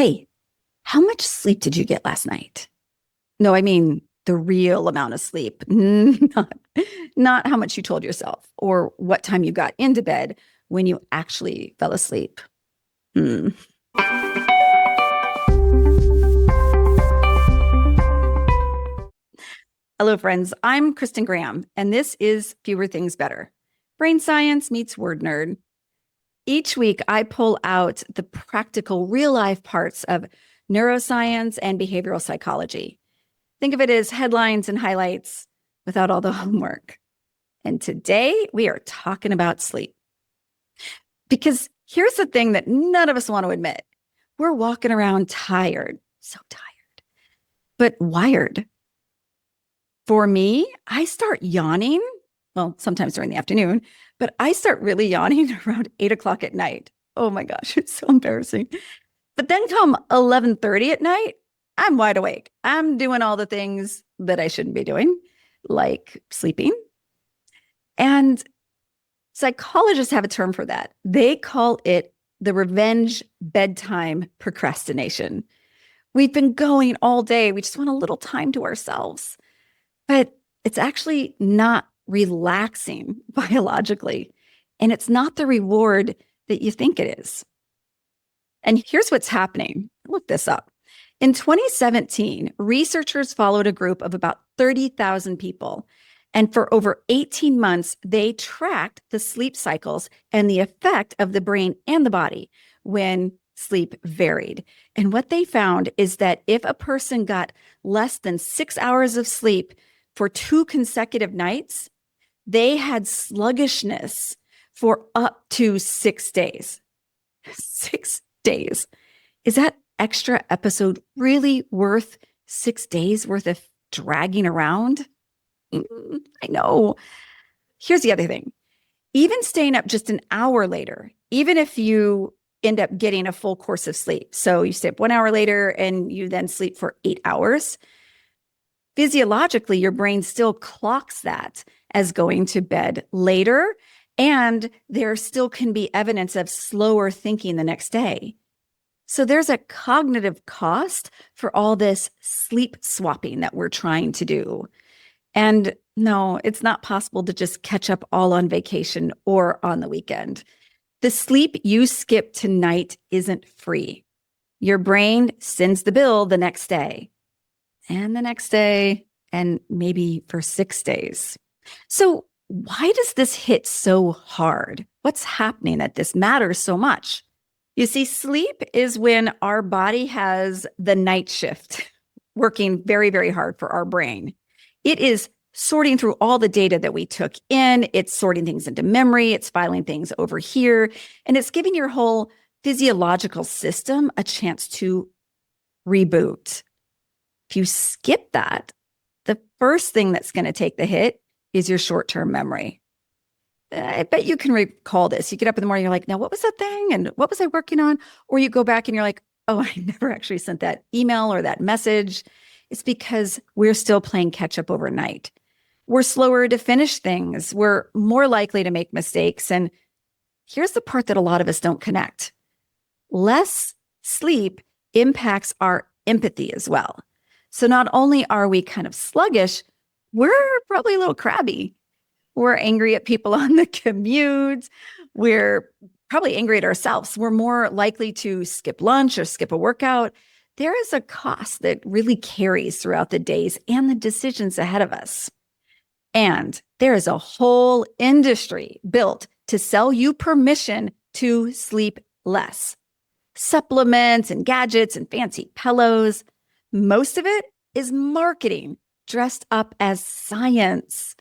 Hey, how much sleep did you get last night? No, I mean the real amount of sleep, not how much you told yourself or what time you got into bed when you actually fell asleep. Hmm. Hello, friends. I'm Kristen Graham, and this is Fewer Things Better. Brain science meets word nerd. Each week, I pull out the practical, real life parts of neuroscience and behavioral psychology. Think of it as headlines and highlights without all the homework. And today, we are talking about sleep. Because here's the thing that none of us want to admit. We're walking around tired, so tired, but wired. For me, I start yawning. Well, sometimes during the afternoon, but I start really yawning around 8 o'clock at night. Oh my gosh, it's so embarrassing. But then come 11:30 at night, I'm wide awake. I'm doing all the things that I shouldn't be doing, like sleeping. And psychologists have a term for that. They call it the revenge bedtime procrastination. We've been going all day. We just want a little time to ourselves. But it's actually not relaxing biologically. And it's not the reward that you think it is. And here's what's happening. Look this up. In 2017, researchers followed a group of about 30,000 people. And for over 18 months, they tracked the sleep cycles and the effect of the brain and the body when sleep varied. And what they found is that if a person got less than 6 hours of sleep for 2 consecutive nights, they had sluggishness for up to 6 days. 6 days. Is that extra episode really worth 6 days worth of dragging around? I know. Here's the other thing. Even staying up just an hour later, even if you end up getting a full course of sleep, so you stay up 1 hour later and you then sleep for 8 hours, physiologically, your brain still clocks that as going to bed later, and there still can be evidence of slower thinking the next day. So there's a cognitive cost for all this sleep swapping that we're trying to do. And no, it's not possible to just catch up all on vacation or on the weekend. The sleep you skip tonight isn't free. Your brain sends the bill the next day, and the next day, and maybe for 6 days. So why does this hit so hard? What's happening that this matters so much? You see, sleep is when our body has the night shift working very, very hard for our brain. It is sorting through all the data that we took in. It's sorting things into memory. It's filing things over here. And it's giving your whole physiological system a chance to reboot. If you skip that, the first thing that's going to take the hit is your short-term memory. I bet you can recall this. You get up in the morning, you're like, now what was that thing? And what was I working on? Or you go back and you're like, oh, I never actually sent that email or that message. It's because we're still playing catch up overnight. We're slower to finish things. We're more likely to make mistakes. And here's the part that a lot of us don't connect. Less sleep impacts our empathy as well. So not only are we kind of sluggish, we're probably a little crabby. We're angry at people on the commute. We're probably angry at ourselves. We're more likely to skip lunch or skip a workout. There is a cost that really carries throughout the days and the decisions ahead of us. And there is a whole industry built to sell you permission to sleep less. Supplements and gadgets and fancy pillows. Most of it is marketing dressed up as science.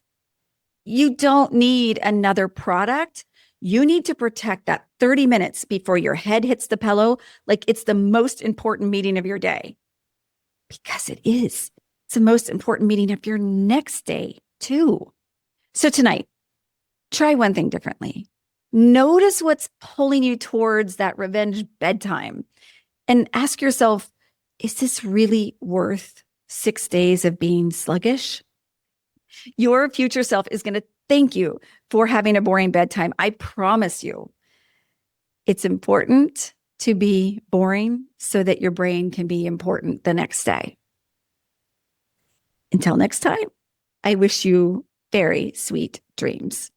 You don't need another product. You need to protect that 30 minutes before your head hits the pillow like it's the most important meeting of your day. Because it is. It's the most important meeting of your next day, too. So tonight, try one thing differently. Notice what's pulling you towards that revenge bedtime and ask yourself, is this really worth 6 days of being sluggish? Your future self is going to thank you for having a boring bedtime. I promise you. It's important to be boring so that your brain can be important the next day. Until next time, I wish you very sweet dreams.